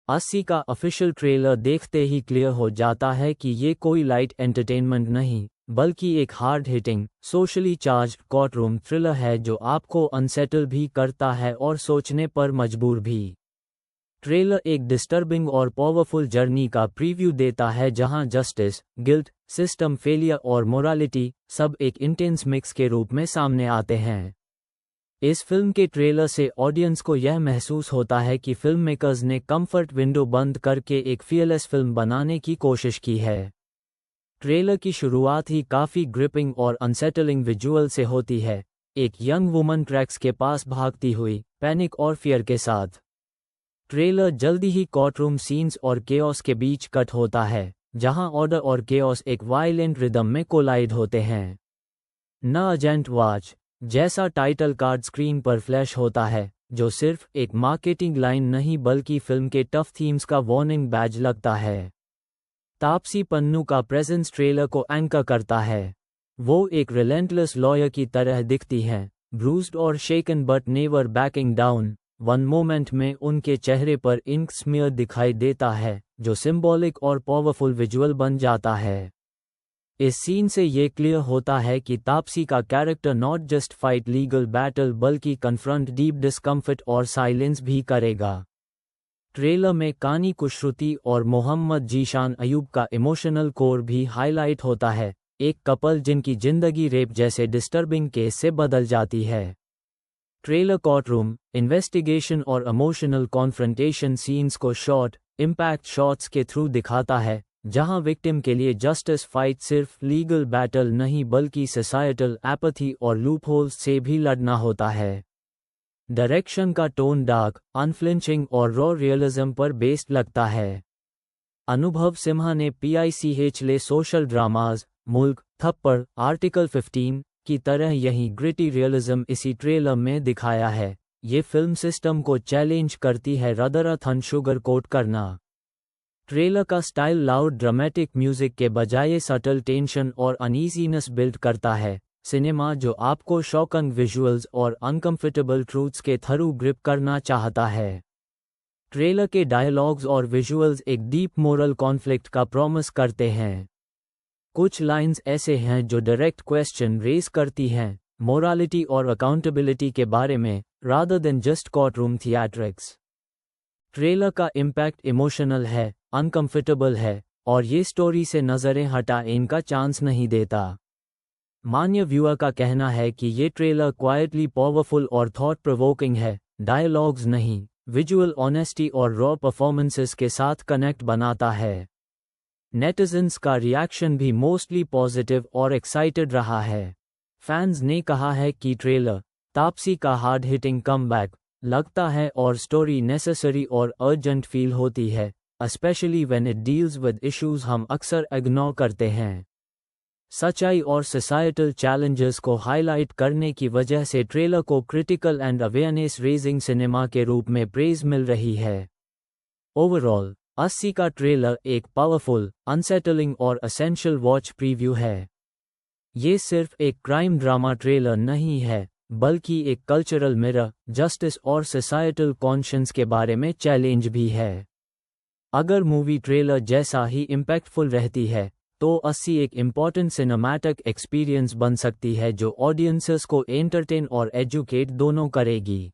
80 का official trailer देखते ही clear हो जाता है कि ये कोई लाइट एंटरटेनमेंट नहीं, बल्कि एक hard hitting, socially charged courtroom thriller है जो आपको अनसेटल भी करता है और सोचने पर मजबूर भी। ट्रेलर एक डिस्टर्बिंग और पावरफुल जर्नी का प्रीव्यू देता है जहां जस्टिस, गिल्ट, सिस्टम फेलियर और मोरालिटी सब एक इंटेंस मिक्स के रूप में सामने आते हैं। इस फिल्म के ट्रेलर से ऑडियंस को यह महसूस होता है कि फिल्म मेकर्स ने कंफर्ट विंडो बंद करके एक फियरलेस फिल्म बनाने की कोशिश की है। ट्रेलर की शुरुआत ही काफ़ी ग्रिपिंग और अनसेटलिंग विजुअल से होती है, एक यंग वुमन ट्रैक्स के पास भागती हुई, पैनिक और फियर के साथ। ट्रेलर जल्दी ही कोर्टरूम सीन्स और केओस के बीच कट होता है, जहां ऑर्डर और केओस एक वायलेंट रिदम में कोलाइड होते हैं। न एजेंट वॉच जैसा टाइटल कार्ड स्क्रीन पर फ्लैश होता है, जो सिर्फ एक मार्केटिंग लाइन नहीं बल्कि फिल्म के टफ थीम्स का वार्निंग बैज लगता है। तापसी पन्नू का प्रेजेंस ट्रेलर को एंकर करता है। वो एक रिलेंटलेस लॉयर की तरह दिखती हैं, ब्रूस्ड और shaken but never backing down. One moment में उनके चेहरे पर इंक स्मियर दिखाई देता है, जो सिंबॉलिक और पावरफुल विजुअल बन जाता है। इस सीन से ये क्लियर होता है कि तापसी का character not just fight legal battle बल्कि कन्फ्रंट डीप डिस्कम्फर्ट और साइलेंस भी करेगा। ट्रेलर में कानी कुश्रुती और मोहम्मद जीशान अयूब का इमोशनल कोर भी हाईलाइट होता है, एक कपल जिनकी जिंदगी रेप जैसे डिस्टर्बिंग केस से बदल जाती है। ट्रेलर कोर्टरूम, इन्वेस्टिगेशन और इमोशनल कॉन्फ्रंटेशन सीन्स को शॉर्ट, इम्पैक्ट शॉट्स के थ्रू दिखाता है, जहां विक्टिम के लिए जस्टिस फाइट सिर्फ लीगल बैटल नहीं बल्कि सोसाइटल एपैथी और लूपहोल्स से भी लड़ना होता है। डायरेक्शन का टोन डार्क, अनफ्लिंचिंग और रॉ रियलिज्म पर बेस्ड लगता है। अनुभव सिम्हा ने PICH ले सोशल ड्रामाज, मुल्क, थप्पड़, आर्टिकल 15 की तरह यही ग्रिटी रियलिज्म इसी ट्रेलर में दिखाया है। ये फिल्म सिस्टम को चैलेंज करती है रदरथन शुगर कोट करना। ट्रेलर का स्टाइल लाउड ड्रामेटिक म्यूजिक के बजाय सटल टेंशन और अनईजीनेस बिल्ड करता है, सिनेमा जो आपको शॉकिंग विजुअल्स और अनकंफर्टेबल ट्रूथ्स के थ्रू ग्रिप करना चाहता है। ट्रेलर के डायलॉग्स और विजुअल्स एक डीप मोरल कॉन्फ्लिक्ट का प्रॉमिस करते हैं। कुछ लाइंस ऐसे हैं जो डायरेक्ट क्वेश्चन रेज करती हैं, मोरालिटी और अकाउंटेबिलिटी के बारे में, rather than just courtroom theatrics. Trailer का इम्पैक्ट इमोशनल है, अनकंफर्टेबल है, और ये स्टोरी से नज़रें हटाने का चांस नहीं देता। मान्य व्यूअर का कहना है कि ये ट्रेलर क्वाइटली पावरफुल और थॉट प्रोवोकिंग है, डायलॉग्स नहीं, विजुअल ऑनेस्टी और रॉ परफॉर्मेंसेस के साथ कनेक्ट बनाता है। नेटिजन्स का रिएक्शन भी मोस्टली पॉजिटिव और एक्साइटेड रहा है। फैंस ने कहा है कि ट्रेलर तापसी का हार्ड हिटिंग कमबैक लगता है और स्टोरी नेसेसरी और अर्जेंट फील होती है, especially when it deals with issues हम अक्सर इग्नोर करते हैं। सच्चाई और सोसाइटल चैलेंजेस को हाईलाइट करने की वजह से ट्रेलर को critical and awareness raising cinema के रूप में प्रेज मिल रही है। ओवरऑल 80 का ट्रेलर एक पावरफुल, अनसेटलिंग और एसेंशियल वॉच प्रीव्यू है। ये सिर्फ एक क्राइम ड्रामा ट्रेलर नहीं है, बल्कि एक कल्चरल मिरर, जस्टिस और सोसाइटल कॉन्शियंस के बारे में चैलेंज भी है। अगर मूवी ट्रेलर जैसा ही इम्पैक्टफुल रहती है, तो 80 एक इम्पॉर्टेंट सिनेमैटिक एक्सपीरियंस बन सकती है जो ऑडियंसेस को एंटरटेन और एजुकेट दोनों करेगी।